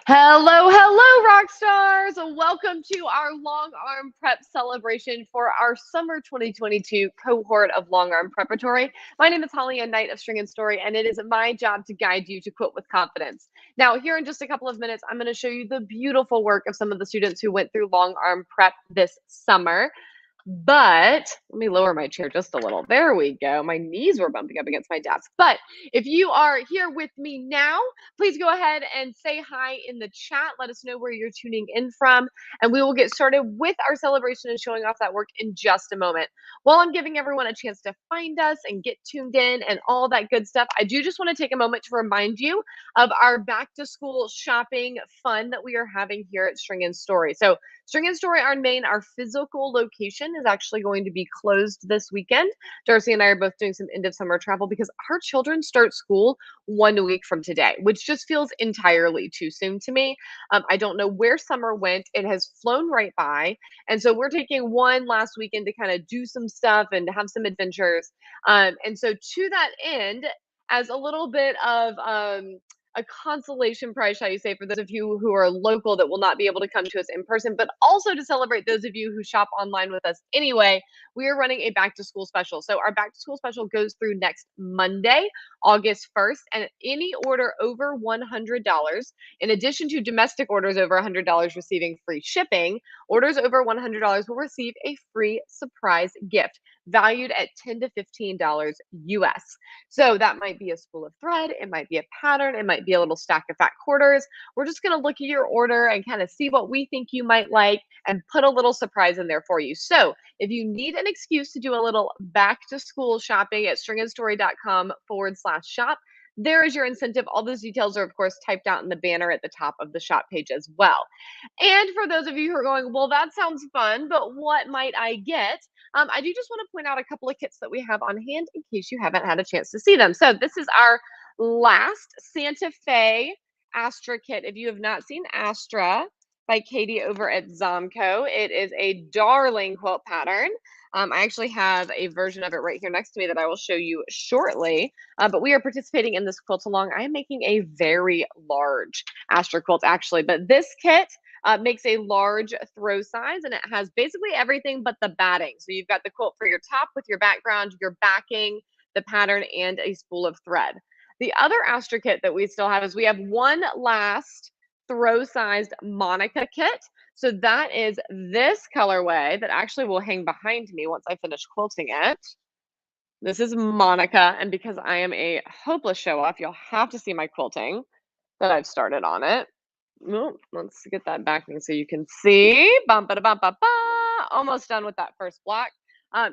Hello, hello, rock stars! Welcome to our Longarm Prep celebration for our summer 2022 cohort of Longarm Preparatory. My name is Holly, a Knight of String and Story, and it is my job to guide you to quilt with confidence. Now, here in just a couple of minutes, I'm going to show you the beautiful work of some of the students who went through Longarm Prep this summer. But let me lower my chair just a little. There we go. My knees were bumping up against my desk. But if you are here with me now, please go ahead and say hi in the chat. Let us know where you're tuning in from, and we will get started with our celebration and showing off that work in just a moment. While I'm giving everyone a chance to find us and get tuned in and all that good stuff, I do just want to take a moment to remind you of our back to school shopping fun that we are having here at String and Story. So String and Story, our physical location is actually going to be closed this weekend. Darcy and I are both doing some end of summer travel because our children start school 1 week from today, which just feels entirely too soon to me. I don't know where summer went. It has flown right by. And so we're taking one last weekend to kind of do some stuff and have some adventures. And so to that end, as a little bit of a consolation prize, shall you say, for those of you who are local that will not be able to come to us in person, but also to celebrate those of you who shop online with us anyway, we are running a back to school special. So our back to school special goes through next Monday, August 1st, and any order over $100, in addition to domestic orders over $100 receiving free shipping, orders over $100 will receive a free surprise gift valued at $10 to $15 US. So that might be a spool of thread, it might be a pattern, it might be a little stack of fat quarters. We're just going to look at your order and kind of see what we think you might like and put a little surprise in there for you. So if you need an excuse to do a little back to school shopping at stringandstory.com/shop, there is your incentive. All those details are, of course, typed out in the banner at the top of the shop page as well. And for those of you who are going, well, that sounds fun, but what might I get? I do just want to point out a couple of kits that we have on hand in case you haven't had a chance to see them. So this is our last Santa Fe Astra kit. If you have not seen Astra by Katie over at Zomco, it is a darling quilt pattern. I actually have a version of it right here next to me that I will show you shortly. But we are participating in this quilt along. I am making a very large Astra quilt actually, but this kit makes a large throw size, and it has basically everything but the batting. So you've got the quilt for your top with your background, your backing, the pattern, and a spool of thread. The other Astra kit that we still have is we have one last throw-sized Monica kit. So that is this colorway that actually will hang behind me once I finish quilting it. This is Monica, and because I am a hopeless show-off, you'll have to see my quilting that I've started on it. Oh, let's get that backing so you can see. Bum, ba, da, bum, ba, ba. Almost done with that first block.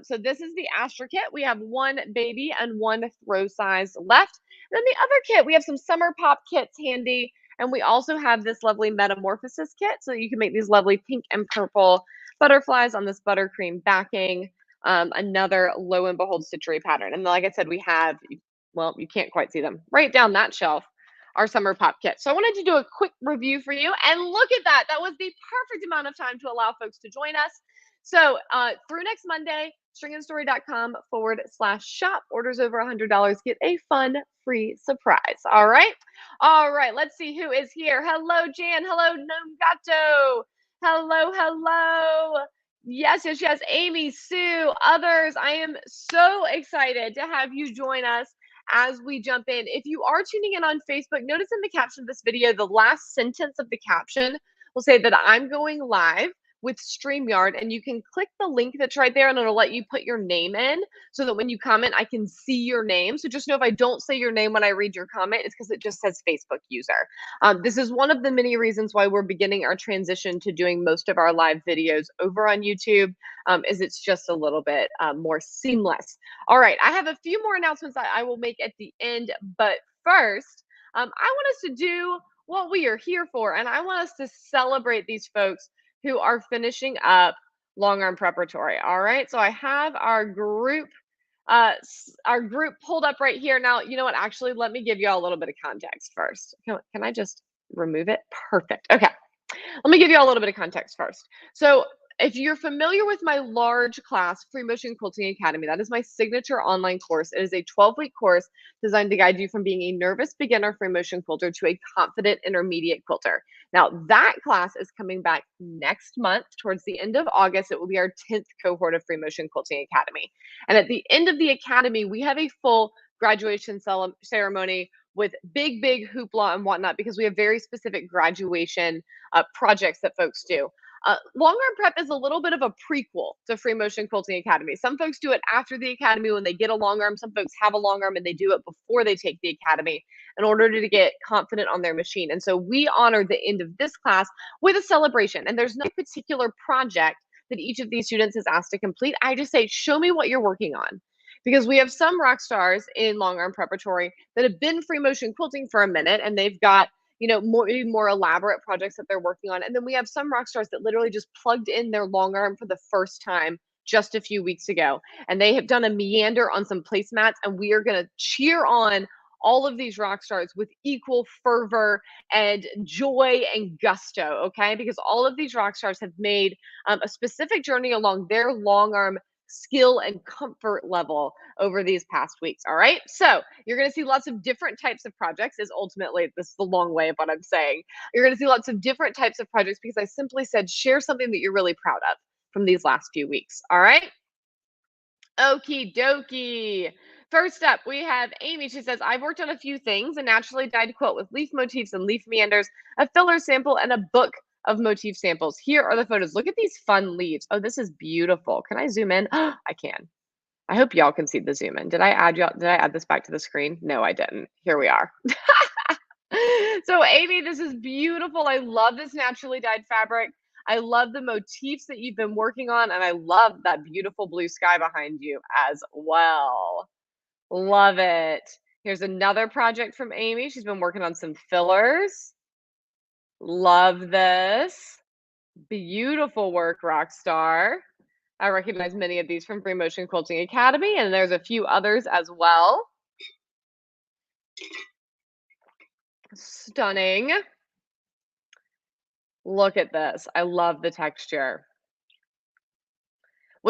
So this is the Astra kit. We have one baby and one throw size left. And then the other kit, we have some summer pop kits handy. And we also have this lovely metamorphosis kit. So you can make these lovely pink and purple butterflies on this buttercream backing. Another lo and behold stitchery pattern. And like I said, we have, well, you can't quite see them right down that shelf, our summer pop kit. So I wanted to do a quick review for you, and look at that. That was the perfect amount of time to allow folks to join us. So through next Monday, stringandstory.com/shop, orders over $100 get a fun free surprise. All right. Let's see who is here. Hello, Jan. Hello, Nongato. Hello. Yes. Amy, Sue, others. I am so excited to have you join us as we jump in. If you are tuning in on Facebook, notice in the caption of this video, the last sentence of the caption will say that I'm going live with StreamYard, and you can click the link that's right there and it'll let you put your name in so that when you comment, I can see your name. So just know if I don't say your name when I read your comment, it's because it just says Facebook user. This is one of the many reasons why we're beginning our transition to doing most of our live videos over on YouTube, is it's just a little bit more seamless. All right, I have a few more announcements that I will make at the end, but first, I want us to do what we are here for, and I want us to celebrate these folks who are finishing up Longarm Preparatory. All right, so I have our group pulled up right here. Now, you know what? Actually, let me give you all a little bit of context first. Can I just remove it? Perfect. Okay. Let me give you all a little bit of context first. So if you're familiar with my large class, Free Motion Quilting Academy, that is my signature online course. It is a 12-week course designed to guide you from being a nervous beginner free motion quilter to a confident intermediate quilter. Now, that class is coming back next month towards the end of August. It will be our 10th cohort of Free Motion Quilting Academy. And at the end of the academy, we have a full graduation ceremony with big hoopla and whatnot, because we have very specific graduation projects that folks do. Longarm Prep is a little bit of a prequel to Free Motion Quilting Academy. Some folks do it after the academy when they get a long arm. Some folks have a long arm and they do it before they take the academy in order to get confident on their machine. And so we honor the end of this class with a celebration. And there's no particular project that each of these students is asked to complete. I just say, show me what you're working on. Because we have some rock stars in Longarm Preparatory that have been free motion quilting for a minute, and they've got more elaborate projects that they're working on. And then we have some rock stars that literally just plugged in their long arm for the first time just a few weeks ago. And they have done a meander on some placemats, and we are going to cheer on all of these rock stars with equal fervor and joy and gusto, okay? Because all of these rock stars have made a specific journey along their long arm skill and comfort level over these past weeks. All right. So you're going to see lots of different types of projects, is ultimately, this is the long way of what I'm saying. You're going to see lots of different types of projects because I simply said, share something that you're really proud of from these last few weeks. All right. Okie dokie. First up, we have Amy. She says, I've worked on a few things: a naturally dyed quilt with leaf motifs and leaf meanders, a filler sample, and a book of motif samples. Here are the photos. Look at these fun leaves. Oh, this is beautiful. Can I zoom in? I can. I hope y'all can see the zoom in. Did I add this back to the screen? No, I didn't. Here we are. So Amy, this is beautiful. I love this naturally dyed fabric. I love the motifs that you've been working on, and I love that beautiful blue sky behind you as well. Love it. Here's another project from Amy. She's been working on some fillers. Love this. Beautiful work, Rockstar. I recognize many of these from Free Motion Quilting Academy, and there's a few others as well. Stunning. Look at this. I love the texture.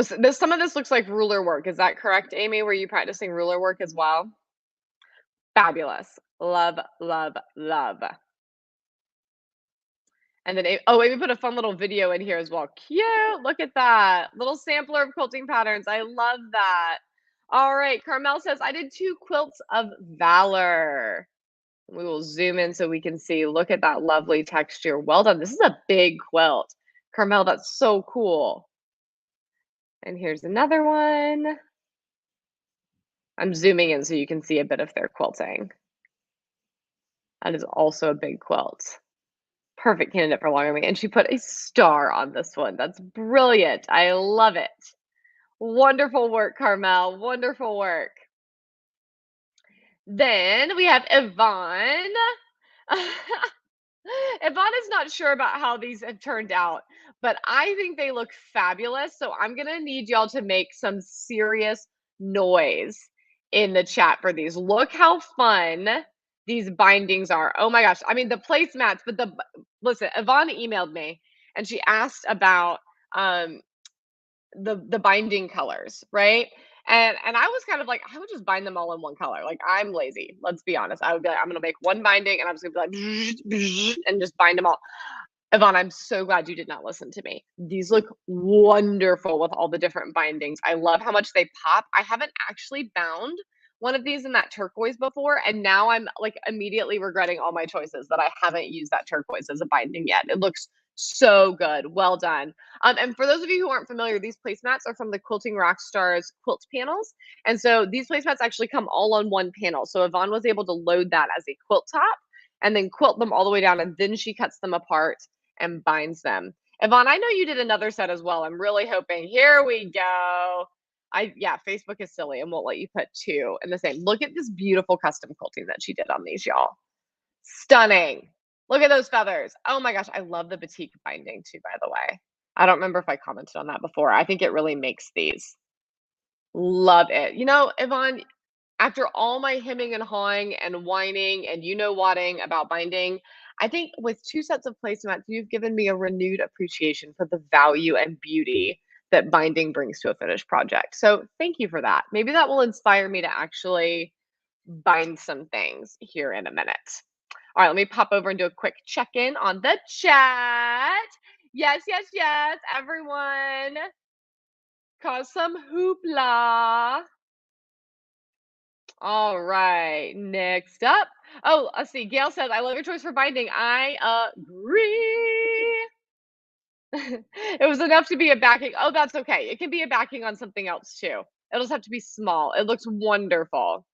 Some of this looks like ruler work. Is that correct, Amy? Were you practicing ruler work as well? Fabulous. Love, love, love. And then, Amy put a fun little video in here as well. Cute. Look at that. Little sampler of quilting patterns. I love that. All right. Carmel says, I did 2 quilts of valor. We will zoom in so we can see. Look at that lovely texture. Well done. This is a big quilt. Carmel, that's so cool. And here's another one. I'm zooming in so you can see a bit of their quilting. That is also a big quilt. Perfect candidate for long arming. And she put a star on this one. That's brilliant. I love it. Wonderful work, Carmel. Wonderful work. Then we have Yvonne. Yvonne is not sure about how these have turned out, but I think they look fabulous. So I'm going to need y'all to make some serious noise in the chat for these. Look how fun these bindings are. Oh my gosh. I mean, the placemats, but listen, Yvonne emailed me and she asked about the binding colors, right? And I was kind of like, I would just bind them all in one color. Like, I'm lazy. Let's be honest. I would be like, I'm gonna make one binding and I'm just gonna be like and just bind them all. Yvonne, I'm so glad you did not listen to me. These look wonderful with all the different bindings. I love how much they pop. I haven't actually bound one of these in that turquoise before, and now I'm like immediately regretting all my choices that I haven't used that turquoise as a binding yet. It looks so good. Well done. And for those of you who aren't familiar, these placemats are from the Quilting Rockstars quilt panels. And so these placemats actually come all on one panel. So Yvonne was able to load that as a quilt top and then quilt them all the way down, and then she cuts them apart and binds them. Yvonne, I know you did another set as well. I'm really hoping. Here we go. Yeah, Facebook is silly and won't let you put 2 in the same. Look at this beautiful custom quilting that she did on these, y'all. Stunning. Look at those feathers. Oh my gosh, I love the batik binding too, by the way. I don't remember if I commented on that before. I think it really makes these. Love it. You know, Yvonne, after all my hemming and hawing and whining and you know whatting about binding, I think with 2 sets of placemats, you've given me a renewed appreciation for the value and beauty that binding brings to a finished project. So thank you for that. Maybe that will inspire me to actually bind some things here in a minute. All right, let me pop over and do a quick check-in on the chat. Yes, yes, yes, everyone. Cause some hoopla. All right, next up. Oh, let's see. Gail says, I love your choice for binding. I agree. It was enough to be a backing. Oh, that's okay. It can be a backing on something else too. It'll just have to be small. It looks wonderful.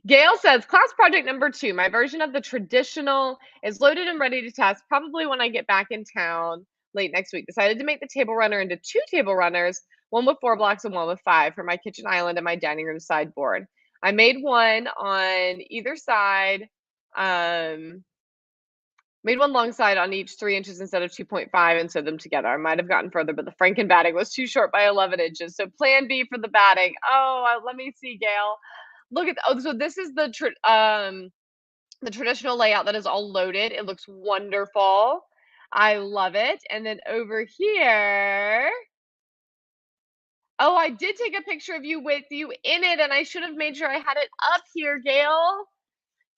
Gail says, class project number 2. My version of the traditional is loaded and ready to test, probably when I get back in town late next week. Decided to make the table runner into 2 table runners, one with 4 blocks and one with 5 for my kitchen island and my dining room sideboard. I made one on either side, made one long side on each 3 inches instead of 2.5 and sewed them together. I might have gotten further, but the Franken batting was too short by 11 inches. So plan B for the batting. Oh, let me see, Gail. Look at, oh, so this is the traditional layout that is all loaded. It looks wonderful. I love it. And then over here, oh, I did take a picture of you with you in it, and I should have made sure I had it up here, Gail.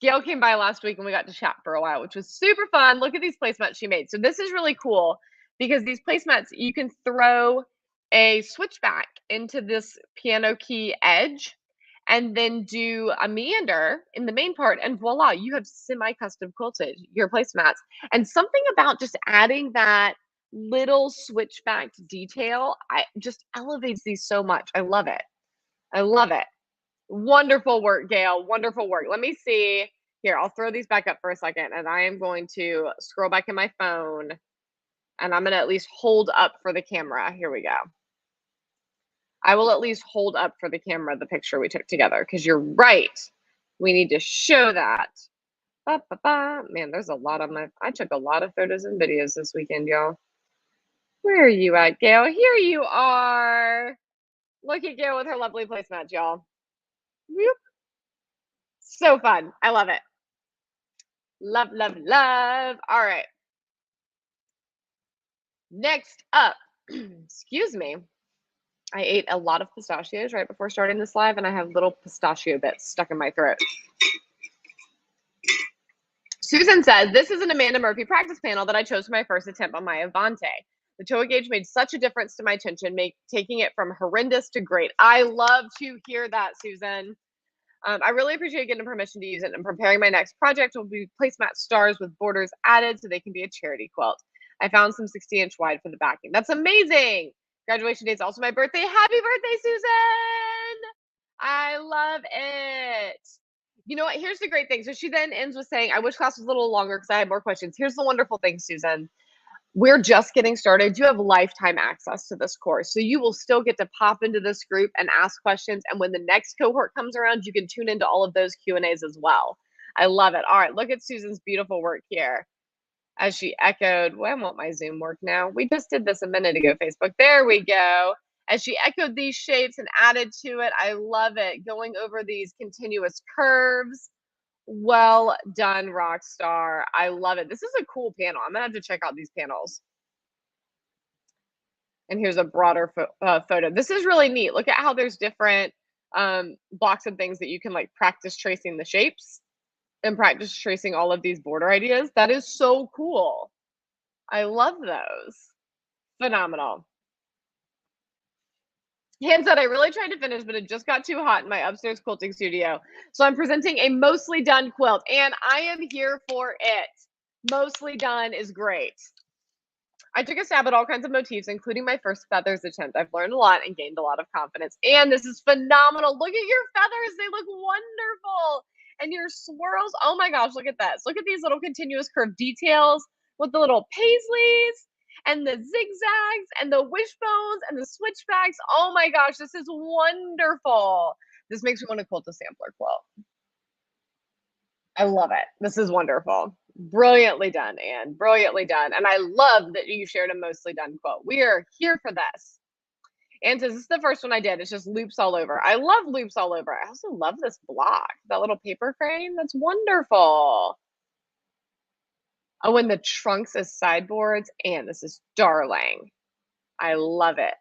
Gail came by last week and we got to chat for a while, which was super fun. Look at these placemats she made. So this is really cool because these placemats, you can throw a switchback into this piano key edge and then do a meander in the main part, and voila, you have semi-custom quilted your placemats. And something about just adding that little switchback detail, I just elevates these so much. I love it. I love it. Wonderful work, Gail. Wonderful work. Let me see. Here, I'll throw these back up for a second, and I am going to scroll back in my phone, and I'm going to at least hold up for the camera. Here we go. I will at least hold up for the camera the picture we took together, because you're right. We need to show that. Ba, ba, ba. Man, there's a lot of I took a lot of photos and videos this weekend, y'all. Where are you at, Gail? Here you are. Look at Gail with her lovely placemats, y'all. Whoop. So fun. I love it. Love, love, love. All right. Next up, excuse me. I ate a lot of pistachios right before starting this live, and I have little pistachio bits stuck in my throat. Susan says, this is an Amanda Murphy practice panel that I chose for my first attempt on my Avante. The toe gauge made such a difference to my tension, taking it from horrendous to great. I love to hear that, Susan. I really appreciate getting permission to use it, and preparing my next project will be placemat stars with borders added so they can be a charity quilt. I found some 60-inch wide for the backing. That's amazing. Graduation day is also my birthday. Happy birthday, Susan. I love it. You know what? Here's the great thing. So she then ends with saying, I wish class was a little longer because I had more questions. Here's the wonderful thing, Susan. We're just getting started. You have lifetime access to this course. So you will still get to pop into this group and ask questions. And when the next cohort comes around, you can tune into all of those Q&As as well. I love it. All right, look at Susan's beautiful work here. As she echoed, well, I want my Zoom work now. We just did this a minute ago, Facebook. There we go. As she echoed these shapes and added to it, I love it. Going over these continuous curves. Well done, Rockstar. I love it. This is a cool panel. I'm going to have to check out these panels. And here's a broader photo. This is really neat. Look at how there's different blocks and things that you can like practice tracing the shapes and practice tracing all of these border ideas. That is so cool. I love those. Phenomenal. Han said, I really tried to finish, but it just got too hot in my upstairs quilting studio. So I'm presenting a mostly done quilt, and I am here for it. Mostly done is great. I took a stab at all kinds of motifs, including my first feathers attempt. I've learned a lot and gained a lot of confidence. And this is phenomenal. Look at your feathers. They look wonderful. And your swirls. Oh my gosh, look at this. Look at these little continuous curve details with the little paisleys and the zigzags and the wishbones and the switchbacks. Oh my gosh, this is wonderful. This makes me want to quilt a sampler quilt. I love it. This is wonderful. Brilliantly done, Anne. Brilliantly done. And I love that you shared a mostly done quote. We are here for this. Anne says, this is the first one I did. It's just loops all over. I love loops all over. I also love this block, that little paper frame. That's wonderful. Oh, and the trunks as sideboards. And this is darling. I love it.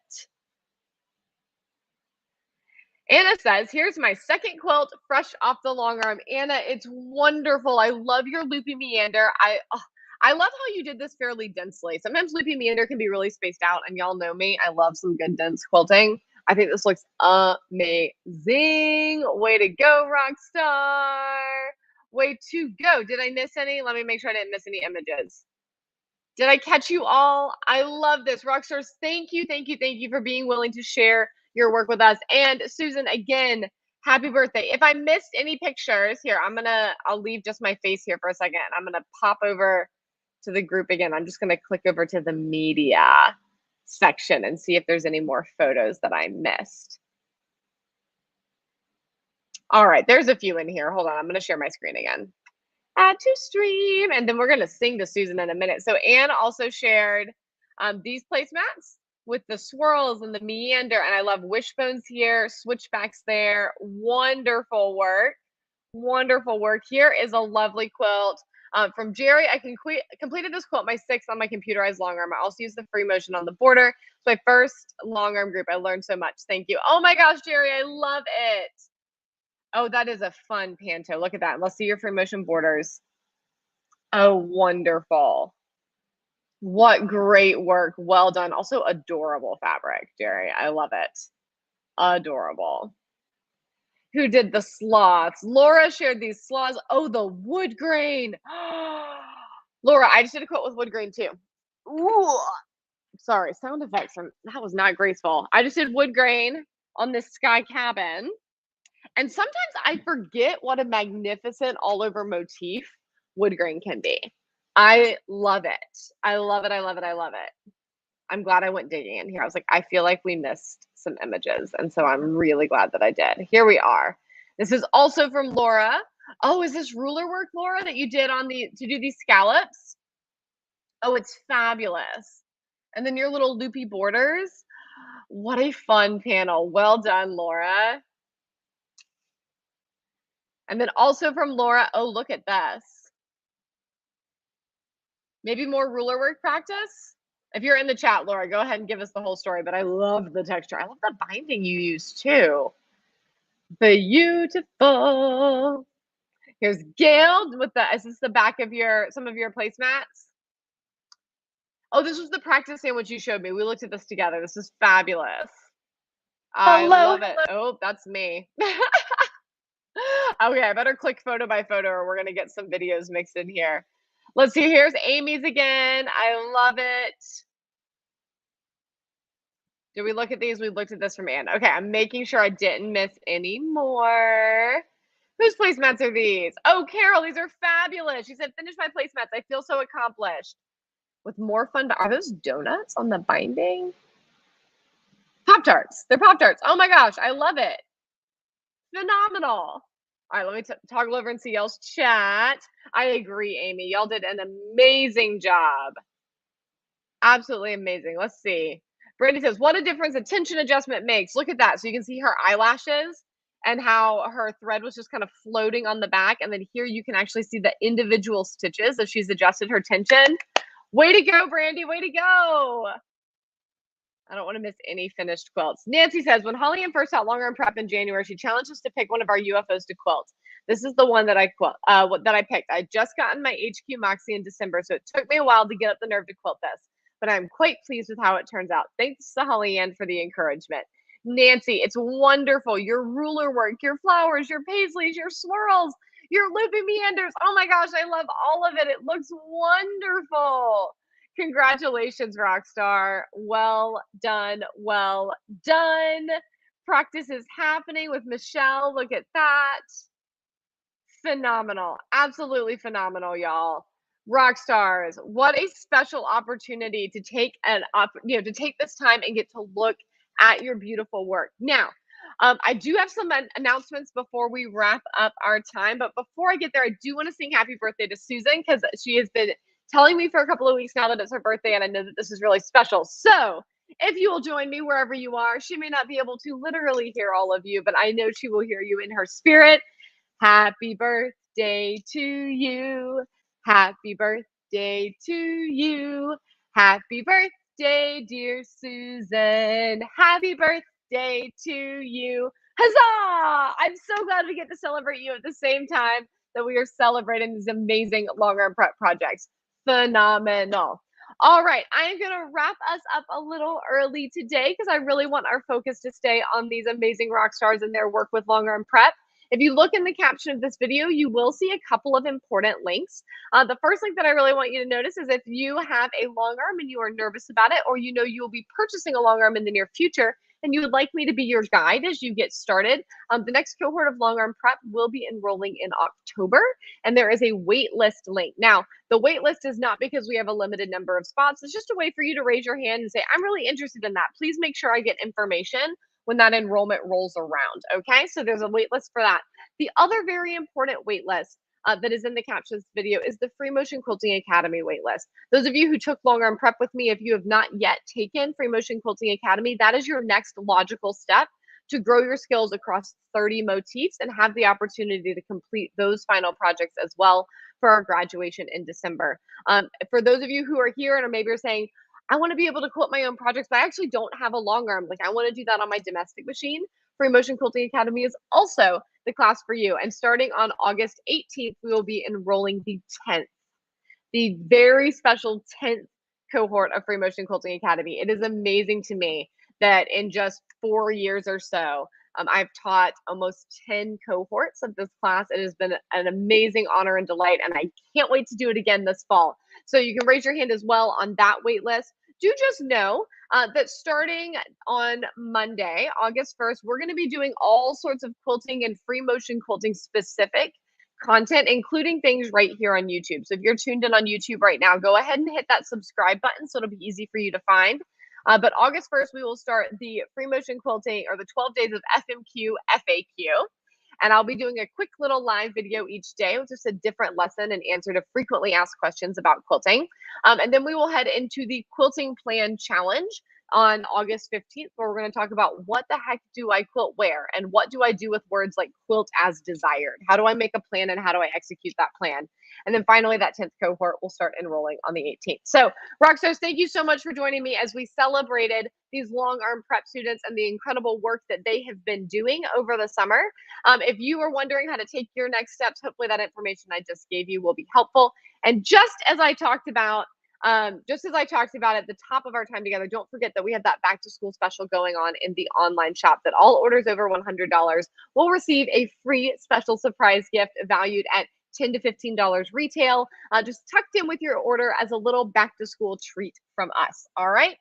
Anna says, here's my second quilt fresh off the long arm. Anna, it's wonderful. I love your loopy meander. I love how you did this fairly densely. Sometimes loopy meander can be really spaced out, and y'all know me. I love some good dense quilting. I think this looks amazing. Way to go, Rockstar. Way to go. Did I miss any? Let me make sure I didn't miss any images. Did I catch you all? I love this. Rockstars, thank you, thank you, thank you for being willing to share your work with us. And Susan, again, happy birthday. If I missed any pictures, here, I'll leave just my face here for a second. I'm gonna pop over to the group again. I'm just gonna click over to the media section and see if there's any more photos that I missed. All right, there's a few in here. Hold on, I'm gonna share my screen again. Add to stream, and then we're going to sing to Susan in a minute. So Anne also shared these placemats with the swirls and the meander, and I love wishbones here, switchbacks there. Wonderful work. Wonderful work. Here is a lovely quilt from Jerry. I completed this quilt, my 6th on my computerized long arm. I also used the free motion on the border. It's my first long arm group. I learned so much. Thank you. Oh my gosh, Jerry, I love it. Oh, that is a fun panto. Look at that. Let's see your free motion borders. Oh, wonderful. What great work. Well done. Also adorable fabric, Jerry. I love it. Adorable. Who did the sloths? Laura shared these sloths. Oh, the wood grain. Laura, I just did a quote with wood grain too. Ooh. Sorry, sound effects. That was not graceful. I just did wood grain on this sky cabin. And sometimes I forget what a magnificent all over motif wood grain can be. I love it. I love it. I love it. I love it. I'm glad I went digging in here. I was like, I feel like we missed some images. And so I'm really glad that I did. Here we are. This is also from Laura. Oh, is this ruler work, Laura, that you did to do these scallops? Oh, it's fabulous. And then your little loopy borders. What a fun panel. Well done, Laura. And then also from Laura, oh, look at this. Maybe more ruler work practice? If you're in the chat, Laura, go ahead and give us the whole story. But I love the texture. I love the binding you use too. Beautiful. Here's Gail with is this the back of some of your placemats? Oh, this was the practice sandwich you showed me. We looked at this together. This is fabulous. I love it. Oh, that's me. Okay, I better click photo by photo or we're going to get some videos mixed in here. Let's see. Here's Amy's again. I love it. Did we look at these? We looked at this from Anne. Okay, I'm making sure I didn't miss any more. Whose placemats are these? Oh, Carol, these are fabulous. She said, finish my placemats. I feel so accomplished. With more fun. Are those donuts on the binding? Pop-Tarts. They're Pop-Tarts. Oh my gosh, I love it. Phenomenal. All right, let me toggle over and see y'all's chat. I agree, Amy. Y'all did an amazing job. Absolutely amazing. Let's see. Brandy says, what a difference a tension adjustment makes. Look at that. So you can see her eyelashes and how her thread was just kind of floating on the back. And then here you can actually see the individual stitches if she's adjusted her tension. Way to go, Brandy. Way to go. I don't want to miss any finished quilts. Nancy says, when Holly and first taught Longarm Prep in January, she challenged us to pick one of our UFOs to quilt. This is the one that I picked. I just gotten my HQ Moxie in December, so it took me a while to get up the nerve to quilt this, but I'm quite pleased with how it turns out. Thanks to Holly Ann for the encouragement. Nancy, it's wonderful. Your ruler work, your flowers, your paisleys, your swirls, your loopy meanders. Oh my gosh, I love all of it. It looks wonderful. Congratulations, Rockstar. Well done. Well done. Practice is happening with Michelle. Look at that. Phenomenal. Absolutely phenomenal, y'all. Rockstars, what a special opportunity to take this time and get to look at your beautiful work. Now, I do have some announcements before we wrap up our time, but before I get there, I do want to sing happy birthday to Susan because she has been telling me for a couple of weeks now that it's her birthday, and I know that this is really special. So if you will join me wherever you are, she may not be able to literally hear all of you, but I know she will hear you in her spirit. Happy birthday to you. Happy birthday birthday to you. Happy birthday, dear Susan. Happy birthday to you. Huzzah! I'm so glad we get to celebrate you at the same time that we are celebrating these amazing Longarm Prep projects. Phenomenal. All right, I am going to wrap us up a little early today because I really want our focus to stay on these amazing rock stars and their work with Longarm Prep. If you look in the caption of this video, you will see a couple of important links. The first link that I really want you to notice is if you have a long arm and you are nervous about it, or you know you will be purchasing a long arm in the near future, and you would like me to be your guide as you get started, the next cohort of Longarm Prep will be enrolling in October, and there is a wait list link. Now, the wait list is not because we have a limited number of spots. It's just a way for you to raise your hand and say, I'm really interested in that. Please make sure I get information when that enrollment rolls around, okay? So there's a wait list for that. The other very important wait list that is in the captions video is the Free Motion Quilting Academy waitlist. Those of you who took Longarm Prep with me, if you have not yet taken Free Motion Quilting Academy, that is your next logical step to grow your skills across 30 motifs and have the opportunity to complete those final projects as well for our graduation in December. For those of you who are here and maybe you're saying, I want to be able to quilt my own projects, but I actually don't have a long arm. Like I want to do that on my domestic machine. Free Motion Quilting Academy is also the class for you. And starting on August 18th, we will be enrolling the very special 10th cohort of Free Motion Quilting Academy. It is amazing to me that in just 4 years or so, I've taught almost 10 cohorts of this class. It has been an amazing honor and delight, and I can't wait to do it again this fall. So you can raise your hand as well on that wait list. Do just know that starting on Monday, August 1st, we're going to be doing all sorts of quilting and free motion quilting specific content, including things right here on YouTube. So if you're tuned in on YouTube right now, go ahead and hit that subscribe button so it'll be easy for you to find. But August 1st, we will start the free motion quilting or the 12 days of FMQ FAQ. And I'll be doing a quick little live video each day with just a different lesson and answer to frequently asked questions about quilting. And then we will head into the quilting plan challenge on August 15th, where we're going to talk about what the heck do I quilt where and what do I do with words like quilt as desired? How do I make a plan and how do I execute that plan? And then finally, that 10th cohort will start enrolling on the 18th. So Rockstars, thank you so much for joining me as we celebrated these Longarm Prep students and the incredible work that they have been doing over the summer. If you are wondering how to take your next steps, hopefully that information I just gave you will be helpful. And just as I talked about at the top of our time together, don't forget that we have that back to school special going on in the online shop that all orders over $100 will receive a free special surprise gift valued at $10 to $15 retail, just tucked in with your order as a little back to school treat from us. All right.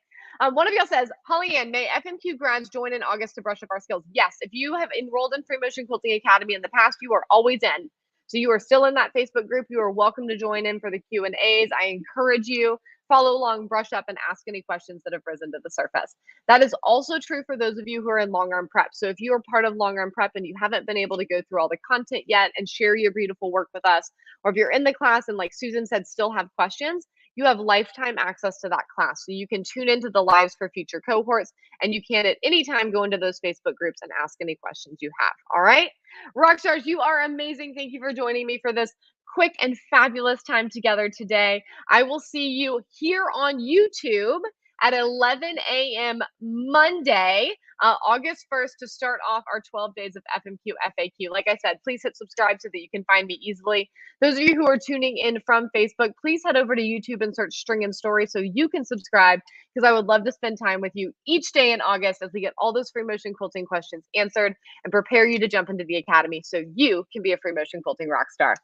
One of y'all says, Holly Ann, may FMQ grads join in August to brush up our skills? Yes. If you have enrolled in Free Motion Quilting Academy in the past, you are always in. So you are still in that Facebook group. You are welcome to join in for the Q&As. I encourage you, follow along, brush up, and ask any questions that have risen to the surface. That is also true for those of you who are in Longarm Prep. So if you are part of Longarm Prep and you haven't been able to go through all the content yet and share your beautiful work with us, or if you're in the class and like Susan said, still have questions, you have lifetime access to that class. So you can tune into the lives for future cohorts, and you can at any time go into those Facebook groups and ask any questions you have. All right. Rockstars, you are amazing. Thank you for joining me for this quick and fabulous time together today. I will see you here on YouTube at 11 a.m. Monday, August 1st, to start off our 12 days of FMQ FAQ. Like I said, please hit subscribe so that you can find me easily. Those of you who are tuning in from Facebook, please head over to YouTube and search String and Story so you can subscribe, because I would love to spend time with you each day in August as we get all those free motion quilting questions answered and prepare you to jump into the academy so you can be a free motion quilting rock star.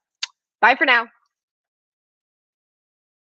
Bye for now.